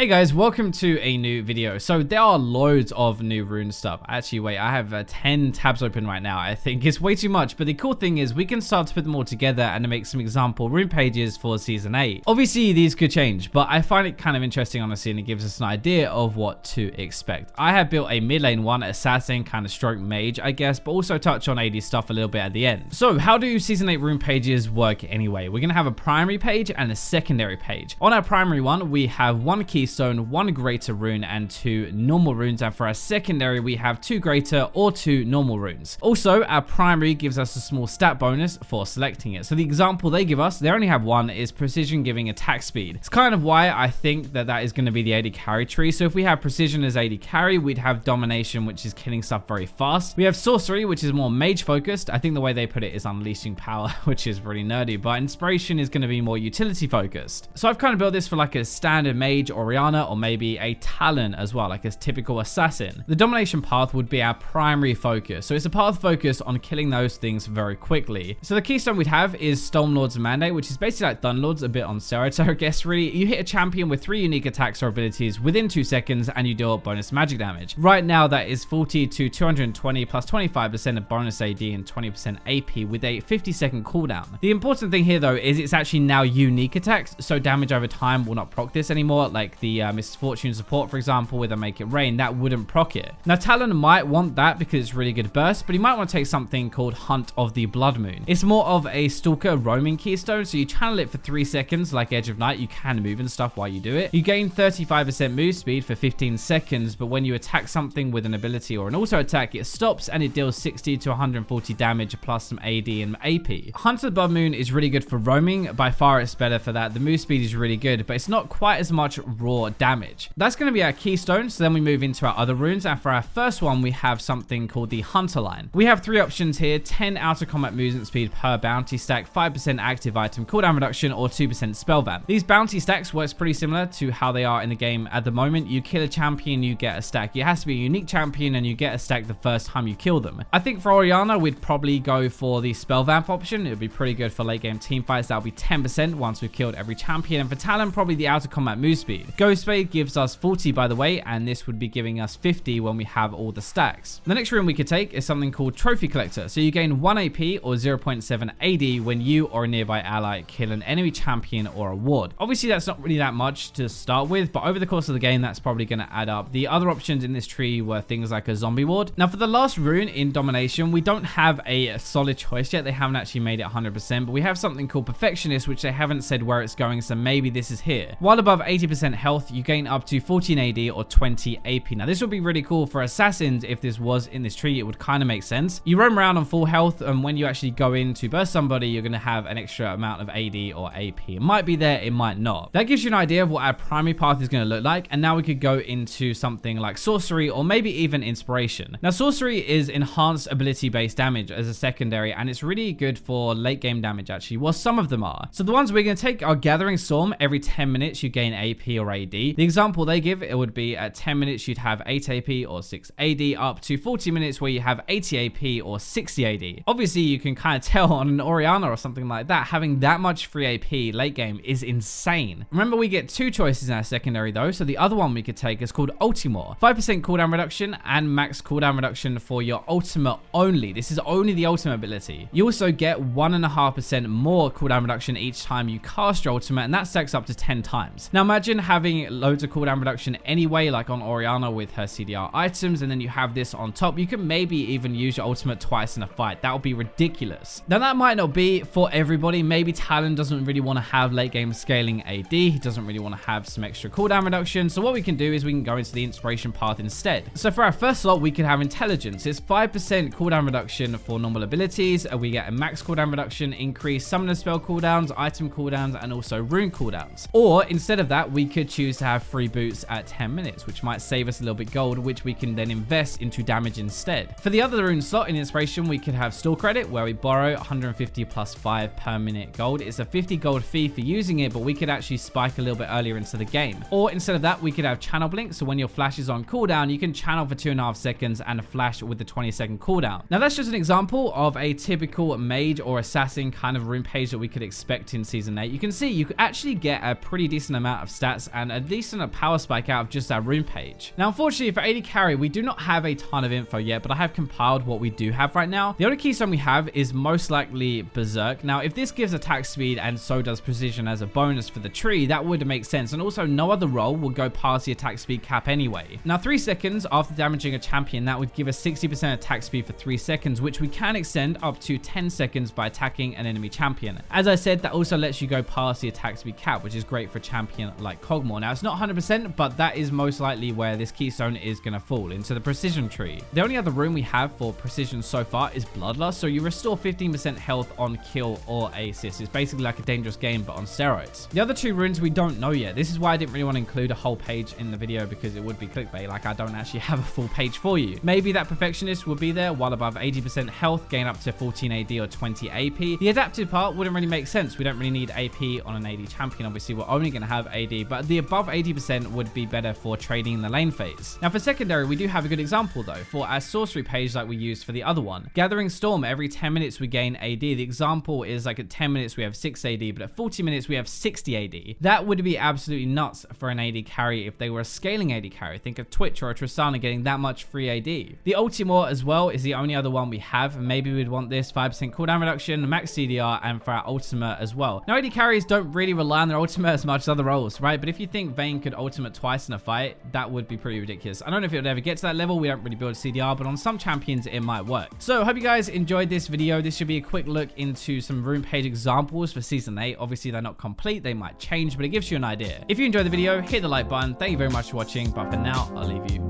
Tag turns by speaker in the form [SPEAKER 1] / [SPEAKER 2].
[SPEAKER 1] Hey guys, welcome to a new video. So there are loads of new rune stuff. Actually, wait, I have 10 tabs open right now. I think it's way too much, but the cool thing is we can start to put them all together and to make some example rune pages for season 8. Obviously, these could change, but I find it kind of interesting, honestly, and it gives us an idea of what to expect. I have built a mid lane one, assassin, kind of stroke mage, I guess, but also touch on AD stuff a little bit at the end. So how do season 8 rune pages work anyway? We're going to have a primary page and a secondary page. On our primary one, we have one keystone, one greater rune, and 2 normal runes, and for our secondary we have 2 greater or 2 normal runes. Also, our primary gives us a small stat bonus for selecting it. So the example they give us, they only have one, is precision giving attack speed. It's kind of why I think that is going to be the AD carry tree. So if we have precision as AD carry, we'd have domination, which is killing stuff very fast. We have sorcery, which is more mage focused. I think the way they put it is unleashing power, which is really nerdy, but inspiration is going to be more utility focused. So I've kind of built this for like a standard mage Orianna, or maybe a Talon as well, like a typical assassin. The domination path would be our primary focus. So it's a path focused on killing those things very quickly. So the keystone we'd have is Stormlord's Mandate, which is basically like Dunlord's, a bit on steroids, I guess, really. You hit a champion with 3 unique attacks or abilities within 2 seconds and you deal bonus magic damage. Right now that is 40 to 220 plus 25% of bonus AD and 20% AP with a 50-second cooldown. The important thing here though is it's actually now unique attacks, so damage over time will not proc this anymore, like the Misfortune support, for example, with a Make It Rain, that wouldn't proc it. Now Talon might want that because it's really good burst, but he might want to take something called Hunt of the Blood Moon. It's more of a stalker roaming keystone, so you channel it for 3 seconds like Edge of Night. You can move and stuff while you do it. You gain 35% move speed for 15 seconds, but when you attack something with an ability or an auto attack, it stops and it deals 60 to 140 damage plus some AD and AP. Hunt of the Blood Moon is really good for roaming. By far it's better for that. The move speed is really good, but it's not quite as much raw damage. That's going to be our keystone. So then we move into our other runes, and for our first one we have something called the Hunter line. We have 3 options here: 10 outer combat movement speed per bounty stack, 5% active item cooldown reduction, or 2% spell vamp. These bounty stacks works pretty similar to how they are in the game at the moment. You kill a champion, you get a stack. It has to be a unique champion and you get a stack the first time you kill them. I think for Orianna we'd probably go for the spell vamp option. It would be pretty good for late game team fights. That would be 10% once we've killed every champion. And for Talon, probably the outer combat move speed. Ghost Blade gives us 40 by the way, and this would be giving us 50 when we have all the stacks. The next rune we could take is something called Trophy Collector. So you gain 1 AP or 0.7 AD when you or a nearby ally kill an enemy champion or a ward. Obviously that's not really that much to start with, but over the course of the game that's probably going to add up. The other options in this tree were things like a zombie ward. Now for the last rune in Domination, we don't have a solid choice yet. They haven't actually made it 100%, but we have something called Perfectionist, which they haven't said where it's going, so maybe this is here. While above 80% health, you gain up to 14 AD or 20 AP. Now this would be really cool for assassins. If this was in this tree, it would kind of make sense. You roam around on full health, and when you actually go in to burst somebody, you're going to have an extra amount of AD or AP. It might be there, it might not. That gives you an idea of what our primary path is going to look like, and now we could go into something like sorcery or maybe even inspiration. Now sorcery is enhanced ability based damage as a secondary, and it's really good for late game damage actually. Well, some of them are. So the ones we're going to take are Gathering Storm. Every 10 minutes you gain AP or AD. The example they give, it would be at 10 minutes you'd have 8 AP or 6 AD, up to 40 minutes where you have 80 AP or 60 AD. Obviously you can kind of tell on an Orianna or something like that, having that much free AP late game is insane. Remember, we get 2 choices in our secondary though, so the other one we could take is called Ultimore. 5% cooldown reduction and max cooldown reduction for your ultimate only. This is only the ultimate ability. You also get 1.5% more cooldown reduction each time you cast your ultimate, and that stacks up to 10 times. Now imagine having loads of cooldown reduction anyway, like on Orianna with her CDR items, and then you have this on top. You can maybe even use your ultimate twice in a fight. That would be ridiculous. Now that might not be for everybody. Maybe Talon doesn't really want to have late game scaling AD. He doesn't really want to have some extra cooldown reduction. So what we can do is we can go into the inspiration path instead. So for our first slot, we could have intelligence. It's 5% cooldown reduction for normal abilities. We get a max cooldown reduction, increase summoner spell cooldowns, item cooldowns, and also rune cooldowns. Or instead of that, we could choose to have free boots at 10 minutes, which might save us a little bit gold, which we can then invest into damage instead. For the other rune slot in inspiration, we could have store credit, where we borrow 150 plus 5 per minute gold. It's a 50 gold fee for using it, but we could actually spike a little bit earlier into the game. Or instead of that, we could have channel blink, so when your flash is on cooldown, you can channel for 2.5 seconds and flash with the 20-second cooldown. Now that's just an example of a typical mage or assassin kind of rune page that we could expect in season 8. You can see you could actually get a pretty decent amount of stats and a decent power spike out of just our rune page. Now, unfortunately for AD carry, we do not have a ton of info yet, but I have compiled what we do have right now. The only keystone we have is most likely Berserk. Now, if this gives attack speed and so does precision as a bonus for the tree, that would make sense. And also, no other role will go past the attack speed cap anyway. Now, 3 seconds after damaging a champion, that would give us 60% attack speed for 3 seconds, which we can extend up to 10 seconds by attacking an enemy champion. As I said, that also lets you go past the attack speed cap, which is great for a champion like Kog'Maw. Now, it's not 100%, but that is most likely where this keystone is going to fall, into the precision tree. The only other rune we have for precision so far is Bloodlust, so you restore 15% health on kill or assist. It's basically like a dangerous game, but on steroids. The other 2 runes we don't know yet. This is why I didn't really want to include a whole page in the video, because it would be clickbait. Like, I don't actually have a full page for you. Maybe that Perfectionist will be there, while above 80% health, gain up to 14 AD or 20 AP. The adaptive part wouldn't really make sense. We don't really need AP on an AD champion. Obviously, we're only going to have AD, but the above 80% would be better for trading in the lane phase. Now, for secondary, we do have a good example though, for our sorcery page like we used for the other one. Gathering Storm, every 10 minutes we gain AD. The example is like at 10 minutes we have 6 AD, but at 40 minutes we have 60 AD. That would be absolutely nuts for an AD carry if they were a scaling AD carry. Think of Twitch or a Tristana getting that much free AD. The Ultimate as well is the only other one we have. Maybe we'd want this 5% cooldown reduction, max CDR, and for our ultimate as well. Now, AD carries don't really rely on their ultimate as much as other roles, right? But if you think Vayne could ultimate twice in a fight, that would be pretty ridiculous. I don't know if it would ever get to that level. We don't really build CDR, but on some champions it might work. So hope you guys enjoyed this video. This should be a quick look into some rune page examples for season 8. Obviously they're not complete, they might change, but it gives you an idea. If you enjoyed the video, hit the like button. Thank you very much for watching, but for now I'll leave you